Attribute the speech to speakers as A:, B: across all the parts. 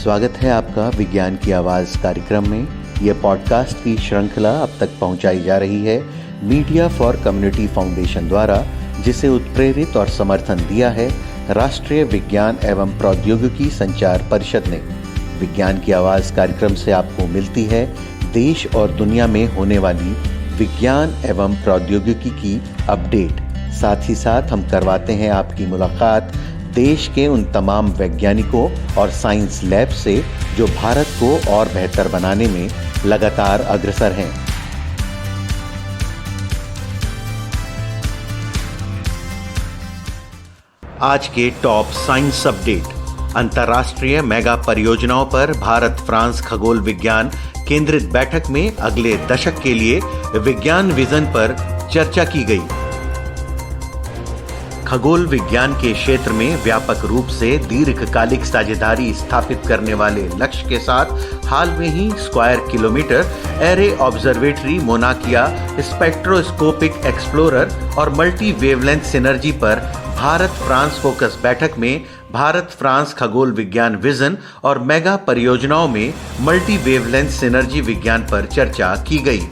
A: स्वागत है आपका विज्ञान की आवाज़ कार्यक्रम में। यह पॉडकास्ट की श्रृंखला अब तक पहुंचाई जा रही है मीडिया फॉर कम्युनिटी फाउंडेशन द्वारा, जिसे उत्प्रेरित और समर्थन दिया है राष्ट्रीय विज्ञान एवं प्रौद्योगिकी संचार परिषद ने। विज्ञान की आवाज़ कार्यक्रम से आपको मिलती है देश और दुनिया में होने वाली विज्ञान एवं प्रौद्योगिकी की अपडेट। साथ ही साथ हम करवाते हैं आपकी मुलाकात देश के उन तमाम वैज्ञानिकों और साइंस लैब से जो भारत को और बेहतर बनाने में लगातार अग्रसर हैं। आज के टॉप साइंस अपडेट। अंतर्राष्ट्रीय मेगा परियोजनाओं पर भारत फ्रांस खगोल विज्ञान केंद्रित बैठक में अगले दशक के लिए विज्ञान विजन पर चर्चा की गई। खगोल विज्ञान के क्षेत्र में व्यापक रूप से दीर्घकालिक साझेदारी स्थापित करने वाले लक्ष्य के साथ हाल में ही square kilometre array observatory, Maunakea spectroscopic explorer और मल्टी वेवलेंथ सिनर्जी पर भारत फ्रांस फोकस बैठक में भारत फ्रांस खगोल विज्ञान विजन और मेगा परियोजनाओं में मल्टी वेवलेंथ सिनर्जी विज्ञान पर चर्चा की गई।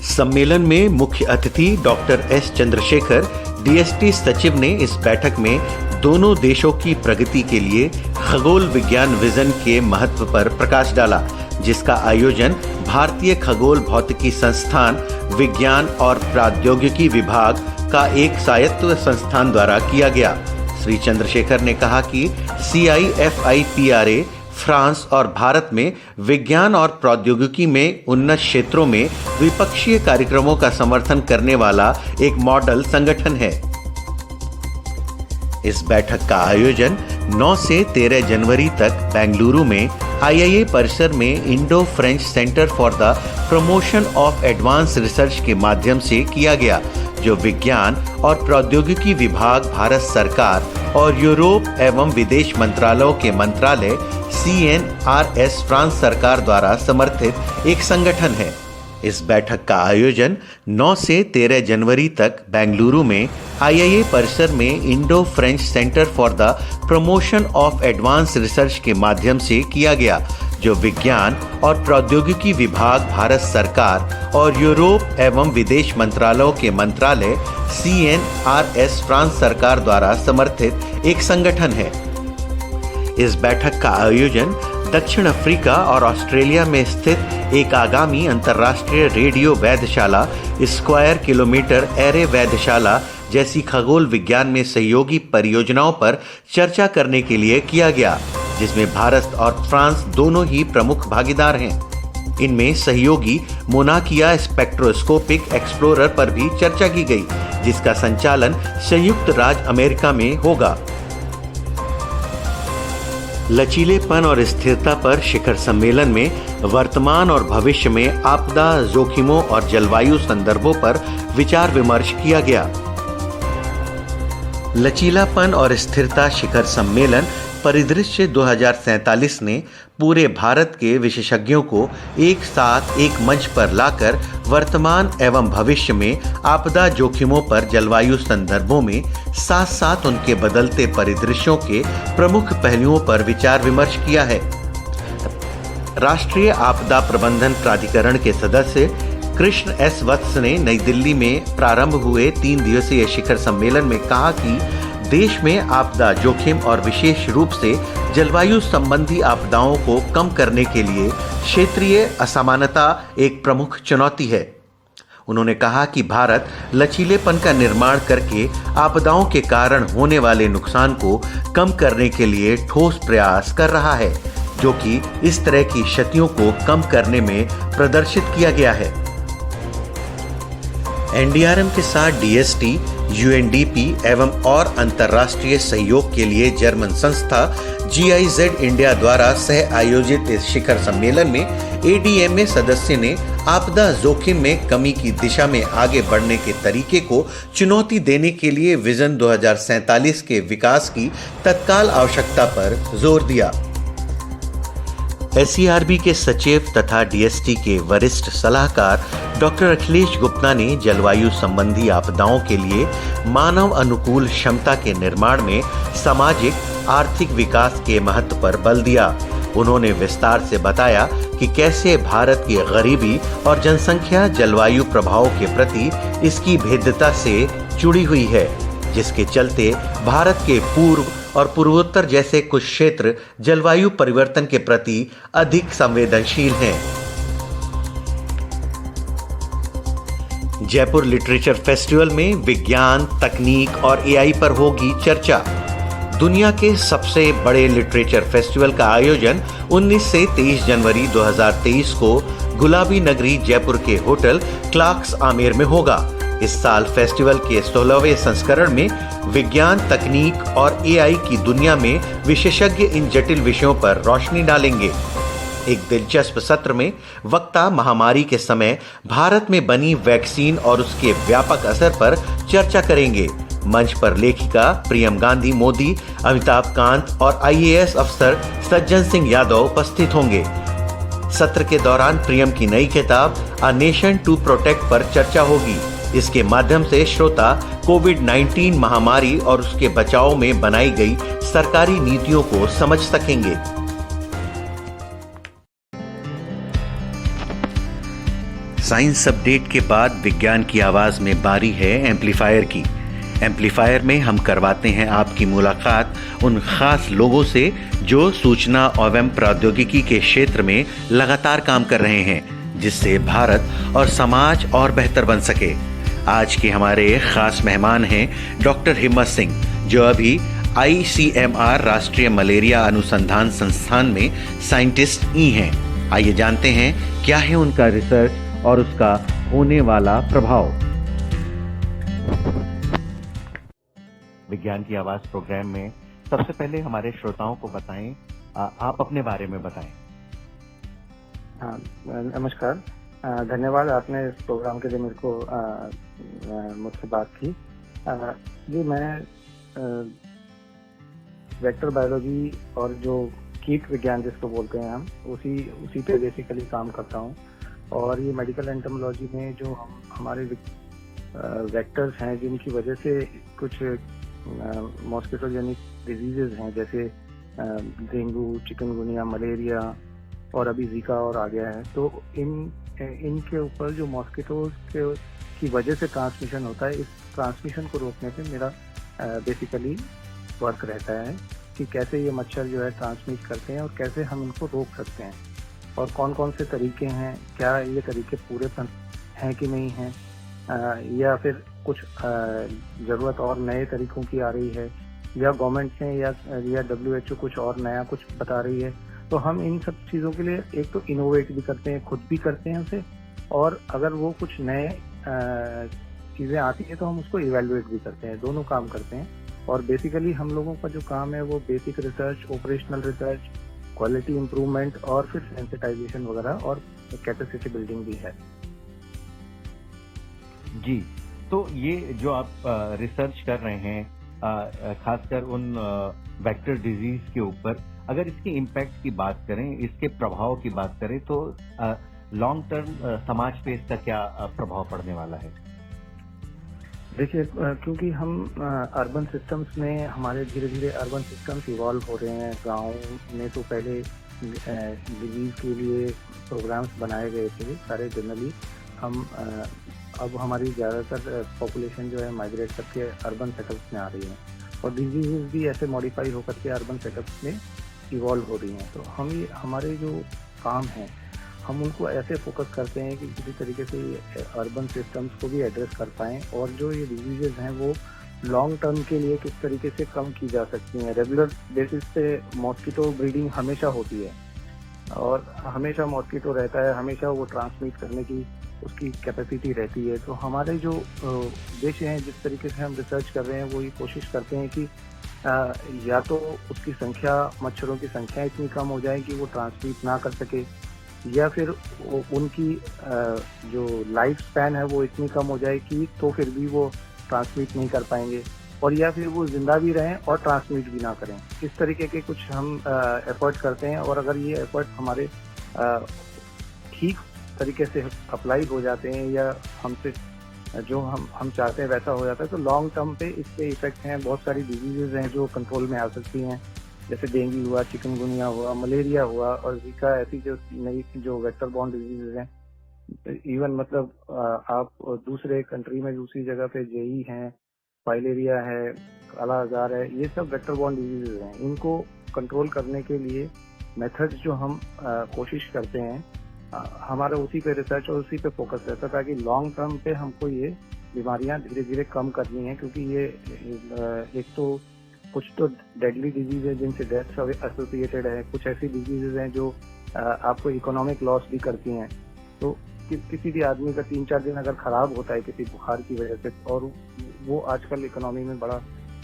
A: सम्मेलन में मुख्य अतिथि डॉक्टर एस चंद्रशेखर, डीएसटी सचिव ने इस बैठक में दोनों देशों की प्रगति के लिए खगोल विज्ञान विजन के महत्व पर प्रकाश डाला, जिसका आयोजन भारतीय खगोल भौतिकी संस्थान विज्ञान और प्रौद्योगिकी विभाग का एक स्वायत्त संस्थान द्वारा किया गया। श्री चंद्रशेखर ने कहा कि CIFIPRA फ्रांस और भारत में विज्ञान और प्रौद्योगिकी में उन्नत क्षेत्रों में द्विपक्षीय कार्यक्रमों का समर्थन करने वाला एक मॉडल संगठन है। इस बैठक का आयोजन 9 से 13 जनवरी तक बेंगलुरु में IIA परिसर में Indo French centre for the promotion of advance research के माध्यम से किया गया, जो विज्ञान और प्रौद्योगिकी विभाग, भारत सरकार और यूरोप एवं विदेश मंत्रालयों के मंत्रालय CNRS फ्रांस सरकार द्वारा समर्थित एक संगठन है। इस बैठक का आयोजन 9 से 13 जनवरी तक बेंगलुरु में IIA परिसर में Indo French centre for the promotion of advance research के माध्यम से किया गया, जो विज्ञान और प्रौद्योगिकी विभाग, भारत सरकार और यूरोप एवं विदेश मंत्रालयों के मंत्रालय CNRS फ्रांस सरकार द्वारा समर्थित एक संगठन है। इस बैठक का आयोजन दक्षिण अफ्रीका और ऑस्ट्रेलिया में स्थित एक आगामी अंतर्राष्ट्रीय रेडियो वेधशाला, स्क्वायर किलोमीटर एरे वेधशाला जैसी खगोल विज्ञान में सहयोगी परियोजनाओं पर चर्चा करने के लिए किया गया, जिसमें भारत और फ्रांस दोनों ही प्रमुख भागीदार हैं। इनमें सहयोगी मोनाकिया स्पेक्ट्रोस्कोपिक एक्सप्लोरर पर भी चर्चा की गई, जिसका संचालन संयुक्त राज्य अमेरिका में होगा। लचीलेपन और स्थिरता पर शिखर सम्मेलन में वर्तमान और भविष्य में आपदा जोखिमों और जलवायु संदर्भों पर विचार विमर्श किया गया। लचीलापन और स्थिरता शिखर सम्मेलन परिदृश्य 2047 ने पूरे भारत के विशेषज्ञों को एक साथ एक मंच पर लाकर वर्तमान एवं भविष्य में आपदा जोखिमों पर जलवायु संदर्भों में साथ साथ उनके बदलते परिदृश्यों के प्रमुख पहलुओं पर विचार विमर्श किया है। राष्ट्रीय आपदा प्रबंधन प्राधिकरण के सदस्य कृष्ण एस वत्स ने नई दिल्ली में प्रारंभ हुए 3 दिवसीय शिखर सम्मेलन में कहा कि देश में आपदा जोखिम और विशेष रूप से जलवायु संबंधी आपदाओं को कम करने के लिए क्षेत्रीय असमानता एक प्रमुख चुनौती है। उन्होंने कहा कि भारत लचीलेपन का निर्माण करके आपदाओं के कारण होने वाले नुकसान को कम करने के लिए ठोस प्रयास कर रहा है, जो कि इस तरह की क्षतियों को कम करने में प्रदर्शित किया गया है। NDRM के साथ DST, UNDP एवं और अंतर्राष्ट्रीय सहयोग के लिए जर्मन संस्था GIZ इंडिया द्वारा सह आयोजित इस शिखर सम्मेलन में ADMA सदस्य ने आपदा जोखिम में कमी की दिशा में आगे बढ़ने के तरीके को चुनौती देने के लिए विजन 2047 के विकास की तत्काल आवश्यकता पर जोर दिया। SERB के सचिव तथा DST के वरिष्ठ सलाहकार डॉक्टर अखिलेश गुप्ता ने जलवायु संबंधी आपदाओं के लिए मानव अनुकूल क्षमता के निर्माण में सामाजिक आर्थिक विकास के महत्व पर बल दिया। उन्होंने विस्तार से बताया कि कैसे भारत की गरीबी और जनसंख्या जलवायु प्रभावों के प्रति इसकी भेद्यता से जुड़ी हुई है, जिसके चलते भारत के पूर्व और पूर्वोत्तर जैसे कुछ क्षेत्र जलवायु परिवर्तन के प्रति अधिक संवेदनशील हैं। जयपुर लिटरेचर फेस्टिवल में विज्ञान, तकनीक और एआई पर होगी चर्चा। दुनिया के सबसे बड़े लिटरेचर फेस्टिवल का आयोजन 19 से 23 जनवरी 2023 को गुलाबी नगरी जयपुर के होटल क्लार्क्स आमेर में होगा। इस साल फेस्टिवल के 16वें संस्करण में विज्ञान, तकनीक और एआई की दुनिया में विशेषज्ञ इन जटिल विषयों पर रोशनी डालेंगे। एक दिलचस्प सत्र में वक्ता महामारी के समय भारत में बनी वैक्सीन और उसके व्यापक असर पर चर्चा करेंगे। मंच पर लेखिका प्रियम गांधी मोदी, अमिताभ कांत और आईएएस अफसर सज्जन सिंह यादव उपस्थित होंगे। सत्र के दौरान प्रियम की नई किताब अ नेशन टू प्रोटेक्ट पर चर्चा होगी। इसके माध्यम से श्रोता कोविड-19 महामारी और उसके बचाव में बनाई गई सरकारी नीतियों को समझ सकेंगे। साइंस अपडेट के बाद विज्ञान की आवाज में बारी है एम्पलीफायर की। एम्पलीफायर में हम करवाते हैं आपकी मुलाकात उन खास लोगों से जो सूचना एवं प्रौद्योगिकी के क्षेत्र में लगातार काम कर रहे हैं, जिससे भारत और समाज और बेहतर बन सके। आज के हमारे खास मेहमान हैं डॉक्टर हिम्मत सिंह, जो अभी ICMR राष्ट्रीय मलेरिया अनुसंधान संस्थान में साइंटिस्ट ही हैं। आइए जानते हैं क्या है उनका रिसर्च और उसका होने वाला प्रभाव। विज्ञान की आवाज प्रोग्राम में सबसे पहले हमारे श्रोताओं को बताएं, आप अपने बारे में बताएं।
B: हाँ, नमस्कार। धन्यवाद, आपने इस प्रोग्राम के लिए मेरे को मुझसे बात की। जी, मैं वेक्टर बायोलॉजी और जो कीट विज्ञान जिसको बोलते हैं हम, उसी पे बेसिकली काम करता हूँ। और ये मेडिकल एंटोमोलॉजी में जो हमारे वेक्टर्स हैं जिनकी वजह से कुछ मॉस्किटोजेनिक डिजीजेज हैं, जैसे डेंगू, चिकनगुनिया, मलेरिया और अभी जीका और आ गया है, तो इनके ऊपर जो मॉस्किटोज की वजह से ट्रांसमिशन होता है, इस ट्रांसमिशन को रोकने पे मेरा बेसिकली वर्क रहता है कि कैसे ये मच्छर जो है ट्रांसमिट करते हैं और कैसे हम इनको रोक सकते हैं, और कौन कौन से तरीके हैं, क्या ये तरीके पूरे हैं कि नहीं हैं, या फिर कुछ ज़रूरत और नए तरीकों की आ रही है, या गवर्नमेंट ने या WHO कुछ और नया कुछ बता रही है। तो हम इन सब चीज़ों के लिए एक तो इनोवेट भी करते हैं, खुद भी करते हैं उसे, और अगर वो कुछ नए चीज़ें आती हैं तो हम उसको इवेलुएट भी करते हैं। दोनों काम करते हैं। और बेसिकली हम लोगों का जो काम है वो basic research, operational research, quality improvement और फिर सेंसिटाइजेशन वगैरह और कैपेसिटी बिल्डिंग भी है।
A: जी, तो ये जो आप रिसर्च कर रहे हैं, खासकर उन वेक्टर डिजीज के ऊपर, अगर इसके इम्पैक्ट की बात करें, इसके प्रभाव की बात करें, तो लॉन्ग टर्म समाज पे इसका क्या प्रभाव पड़ने वाला है?
B: देखिए, क्योंकि हम अर्बन सिस्टम्स में, हमारे धीरे धीरे अर्बन सिस्टम्स इवॉल्व हो रहे हैं। गाँव में तो पहले डिजीज के लिए प्रोग्राम्स बनाए गए थे सारे जनरली। हम अब हमारी ज़्यादातर पॉपुलेशन जो है माइग्रेट करके अर्बन सेटअप्स में आ रही है, और डिजीज़ भी ऐसे मॉडिफाई होकर के अर्बन सेटअप्स में इवॉल्व हो रही हैं। तो हम ये हमारे जो काम हैं, हम उनको ऐसे फोकस करते हैं कि किसी तरीके से अर्बन सिस्टम्स को भी एड्रेस कर पाएँ, और जो ये डिजीज़ हैं वो लॉन्ग टर्म के लिए किस तरीके से कम की जा सकती हैं। रेगुलर बेसिस पे मॉस्किटो ब्रीडिंग हमेशा होती है, और हमेशा मॉस्किटो रहता है, हमेशा वो ट्रांसमिट करने की उसकी कैपेसिटी रहती है। तो हमारे जो उद्देश्य हैं, जिस तरीके से हम रिसर्च कर रहे हैं, वो ये कोशिश करते हैं कि या तो उसकी संख्या, मच्छरों की संख्या इतनी कम हो जाए कि वो ट्रांसमिट ना कर सके, या फिर उनकी जो लाइफ स्पैन है वो इतनी कम हो जाए कि तो फिर भी वो ट्रांसमिट नहीं कर पाएंगे, और या फिर वो जिंदा भी रहें और ट्रांसमिट भी ना करें। इस तरीके के कुछ हम एफर्ट करते हैं, और अगर ये एफर्ट हमारे ठीक तरीके से अप्लाई हो जाते हैं, या हमसे जो हम चाहते हैं वैसा हो जाता है, तो लॉन्ग टर्म पे इसके इफेक्ट हैं। बहुत सारी डिजीजेज हैं जो कंट्रोल में आ सकती हैं, जैसे डेंगू हुआ, चिकनगुनिया हुआ, मलेरिया हुआ और जीका, ऐसी जो नई जो वेक्टर बॉर्न डिजीजेज हैं। इवन मतलब आप दूसरे कंट्री में दूसरी जगह पे जेई हैं, फाइलेरिया है, काला आजार है, ये सब वेक्टर बॉर्न डिजीजेज हैं। इनको कंट्रोल करने के लिए मेथड्स जो हम कोशिश करते हैं, हमारा उसी पे रिसर्च और उसी पे फोकस रहता है, ताकि लॉन्ग टर्म पे हमको ये बीमारियां धीरे धीरे कम करनी है। क्योंकि ये एक तो कुछ तो डेडली डिजीज है जिनसे डेथ एसोसिएटेड है, कुछ ऐसी डिजीजेज हैं जो आपको इकोनॉमिक लॉस भी करती हैं। तो किसी भी आदमी का 3-4 दिन अगर खराब होता है किसी बुखार की वजह से, और वो आजकल इकोनॉमी में बड़ा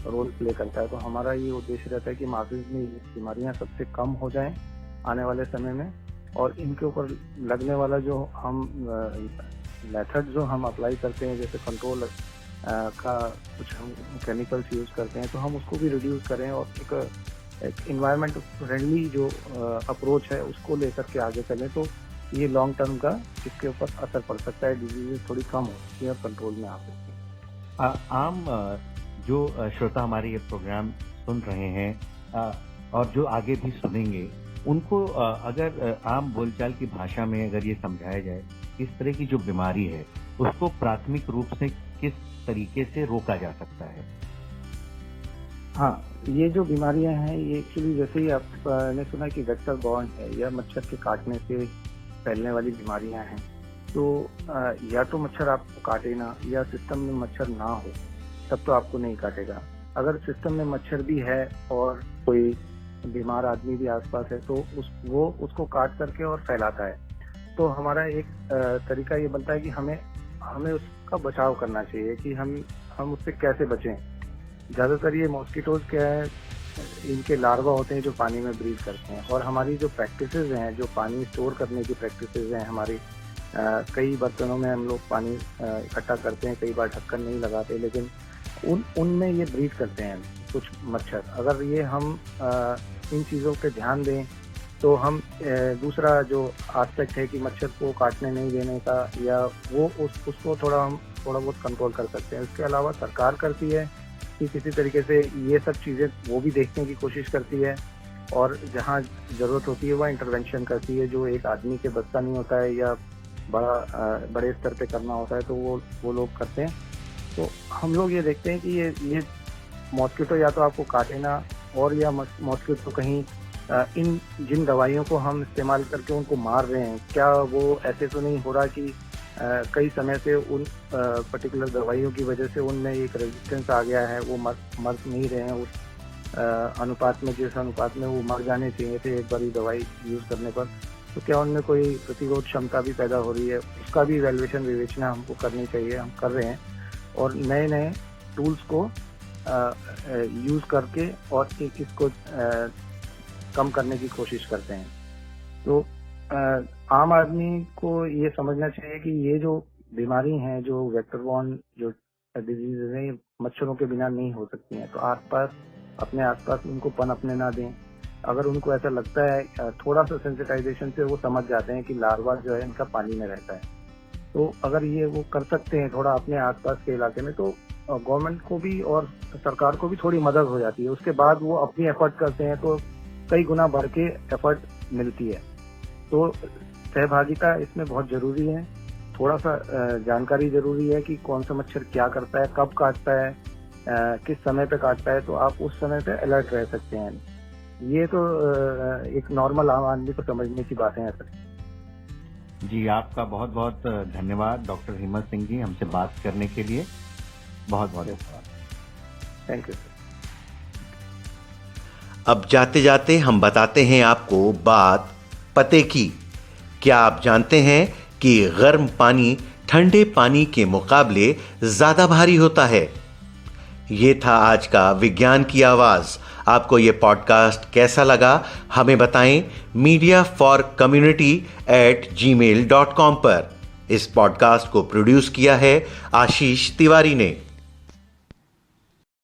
B: रोल प्ले करता है, तो हमारा ये उद्देश्य रहता है कि मार्केट में ये बीमारियां सबसे कम हो जाएं आने वाले समय में, और इनके ऊपर लगने वाला जो हम मेथड जो हम अप्लाई करते हैं, जैसे कंट्रोल का कुछ हम केमिकल्स यूज करते हैं, तो हम उसको भी रिड्यूस करें और एक इन्वायरमेंट फ्रेंडली जो अप्रोच है उसको लेकर के आगे चलें। तो ये लॉन्ग टर्म का इसके ऊपर असर पड़ सकता है, डिजीजेस थोड़ी कम होती है और कंट्रोल में आ सकती है।
A: आम जो श्रोता हमारे ये प्रोग्राम सुन रहे हैं और जो आगे भी सुनेंगे, उनको अगर आम बोलचाल की भाषा में अगर ये समझाया जाए, इस तरह की जो बीमारी है उसको प्राथमिक रूप से किस तरीके से रोका जा सकता है?
B: हाँ, ये जो बीमारियां हैं ये एक्चुअली जैसे ही आपने सुना कि वेक्टर बॉर्न है या मच्छर के काटने से फैलने वाली बीमारियां हैं, तो या तो मच्छर आपको काटे ना, या सिस्टम में मच्छर ना हो, तब तो आपको नहीं काटेगा। अगर सिस्टम में मच्छर भी है और कोई बीमार आदमी भी आसपास है, तो वो उसको काट करके और फैलाता है। तो हमारा एक तरीका ये बनता है कि हमें उसका बचाव करना चाहिए कि हम उससे कैसे बचें। ज्यादातर ये मॉस्किटोज क्या है, इनके लार्वा होते हैं जो पानी में ब्रीड करते हैं, और हमारी जो प्रैक्टिसेस हैं, जो पानी स्टोर करने की प्रैक्टिसेस हैं हमारी, कई बर्तनों में हम लोग पानी इकट्ठा करते हैं, कई बार ढक्कन नहीं लगाते, लेकिन उनमें ये ब्रीड करते हैं कुछ मच्छर। अगर ये हम इन चीज़ों पे ध्यान दें, तो हम दूसरा जो एस्पेक्ट है कि मच्छर को काटने नहीं देने का, या वो उसको थोड़ा बहुत कंट्रोल कर सकते हैं। इसके अलावा सरकार करती है कि किसी तरीके से ये सब चीज़ें वो भी देखने की कोशिश करती है, और जहाँ ज़रूरत होती है वह इंटरवेंशन करती है, जो एक आदमी के बस का नहीं होता है या बड़े स्तर पे करना होता है, तो वो लोग करते हैं। तो हम लोग ये देखते हैं कि ये मॉस्किटो या तो आपको काटे ना, और या मॉस्किटो कहीं इन जिन दवाइयों को हम इस्तेमाल करके उनको मार रहे हैं, क्या वो ऐसे तो नहीं हो रहा कि कई समय से उन पर्टिकुलर दवाइयों की वजह से उनमें एक रेजिस्टेंस आ गया है, वो मर नहीं रहे हैं उस अनुपात में, जिस अनुपात में वो मर जाने चाहिए थे एक बार दवाई यूज करने पर। तो क्या उनमें कोई प्रतिरोध क्षमता भी पैदा हो रही है, उसका भी वैल्यूएशन विवेचना हमको करनी चाहिए, हम कर रहे हैं। और नए नए टूल्स को यूज करके और इसको कम करने की कोशिश करते हैं। तो आम आदमी को ये समझना चाहिए कि ये जो बीमारी हैं, जो वेक्टर बॉर्न जो डिजीजेज हैं, मच्छरों के बिना नहीं हो सकती हैं। तो अपने आसपास उनको पनपने ना दें। अगर उनको ऐसा लगता है, थोड़ा सा सेंसिटाइजेशन से वो समझ जाते हैं कि लार्वा जो है इनका पानी में रहता है, तो अगर ये वो कर सकते हैं थोड़ा अपने आसपास के इलाके में, तो गवर्नमेंट को भी और सरकार को भी थोड़ी मदद हो जाती है। उसके बाद वो अपनी एफर्ट करते हैं तो कई गुना बढ़ के एफर्ट मिलती है। तो सहभागिता इसमें बहुत जरूरी है। थोड़ा सा जानकारी जरूरी है कि कौन सा मच्छर क्या करता है, कब काटता है, किस समय पे काटता है, तो आप उस समय पे अलर्ट रह सकते हैं। ये तो एक नॉर्मल आम आदमी को समझने की बातें हैं सर।
A: जी, आपका बहुत बहुत धन्यवाद डॉक्टर हिम्मत सिंह जी, हमसे बात करने के लिए बहुत बहुत धन्यवाद।
B: Thank you.
A: अब जाते जाते हम बताते हैं आपको बात पते की। क्या आप जानते हैं कि गर्म पानी ठंडे पानी के मुकाबले ज्यादा भारी होता है? ये था आज का विज्ञान की आवाज। आपको ये पॉडकास्ट कैसा लगा हमें बताएं mediaforcommunity@gmail.com पर। इस पॉडकास्ट को प्रोड्यूस किया है आशीष तिवारी ने।